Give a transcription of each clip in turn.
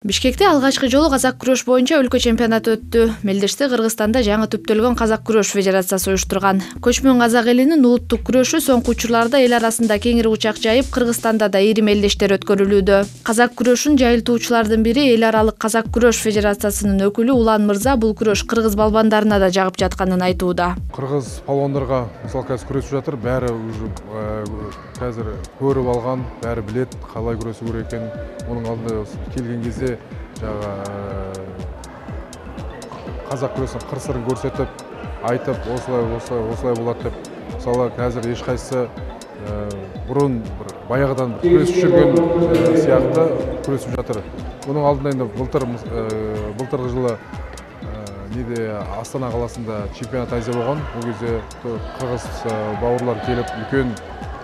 Бишкекте алгачкы жолу казак күрөш боюнча өлкө чемпионаты өттү. Мелдешти Кыргызстанда жаңы түптөлгөн казак күрөш федерациясы уюштурган. Көчмөн казак элинин улуттук күрөшү соңку учурларда эл арасында кеңири учак жайып, Кыргызстанда да ири мелдештер өткөрүлүүдө. Казак күрөшүн жайылтуучулардын бири эл аралык казак күрөш федерациясынын өкүлү Улан Мырза бул күрөш кыргыз балбандарына да жагып жатканын айтууда. Кыргыз палуандарга мисалы қазір күрөсүп жатыр, бәрі уже қазір көрүп алган, бәрі билет калай күрөсү керек экенин. Оның алдында келген кезде қазақ күресінің қыр-сырын көрсетіп, айтып, осылай болады деп. Мысалы, қазір ешқайсысы бұрын баяғыдан күресіп жүрген сияқты күресіп жатыр. Оның алдында енді былтырғы жылы Астана қаласында чемпионат Азия болған. Ол кезде қырғыз бауырлар келіп, үлкен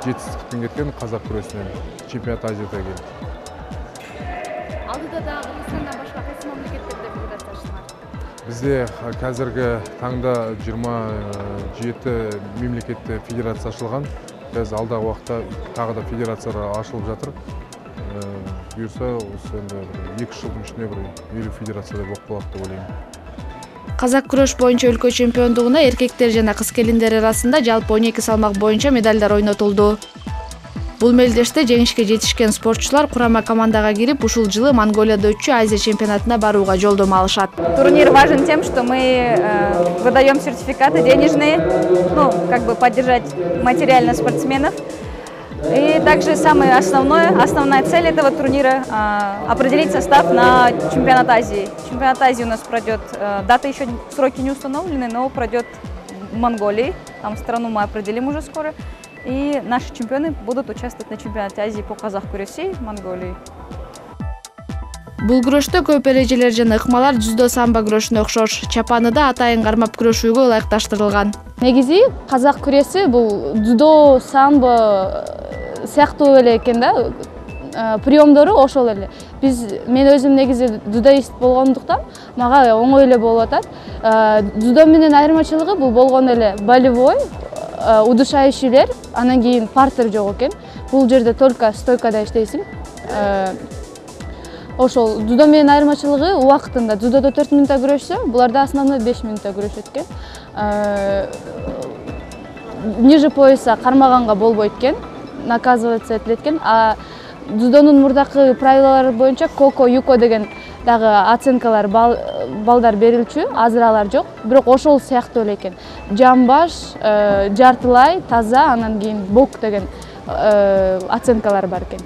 жетістіктен кеткен қазақ күресінен чемпионат Азияда келді. Алдыда да Кыргызстандан башка кайсы мамлекеттерде федерация ачылган? Бізде қазіргі таңда 27 мемлекетте федерация ашылған. Біз алдағы уақытта тағы да федерациялар ашылып жатыр. Бұйырса, осы енді 2 жылдың ішінде бір 50 федерацияда болып қалады деп ойлаймын. Казак күрөш боюнча өлкө чемпиондугуна эркектер жана кыз келиндер арасында жалпы 12 салмак боюнча медалдар ойнотулду. Бул мелдеште жеңишке жетишкен спортчулар курама командага кирип, ушул жылы Монголияда өтчү Азия чемпионатына барууга жолдомо алышат. Турнир важен тем, что мы выдаем сертификаты денежные, поддержать материально спортсменов. И также основная цель этого турнира – определить состав на чемпионат Азии. Чемпионат Азии у нас пройдет, дата еще, сроки не установлены, но пройдет в Монголии, там страну мы определим уже скоро. И наши чемпионы будут участвовать на чемпионате Азии по казах күрөшү в Монголии. Бул күрөштө көп эрежелер жана ыкмалар жүздө самбо күрөшүнө окшош. Чапаны да атайын кармап күрөшүүгө ылайыкташтырылган. Негизи казак күрөшү бул жүдо самбо сыяктуу эле экен да. Приемдору ошол эле. Мен өзүм негизи дзюдоист болгондуктан мага оңой эле болуп атат. Дзюдо менен айырмачылыгы бул болгон эле болевой, удушающийлер, анан кийин партер жок экен. Бул жерде только стойкада иштейсиң. Ошол дзюдо менен айырмачылыгы убактында. Дзюдодо 4 минутта күрөшсө, буларда основной 5 минутта күрөшөт экен. Ниже пояса кармаганга болбойт экен, наказываться этилет экен. А дзюдонун мурдакы правилалары боюнча коко, юко деген дагы оценкалар балдар берилчү, азыр алар жок. Бирок ошол сыяктуу эле экен. Жамбаш, жартылай, таза, анан кийин бок деген оценкалар бар экен.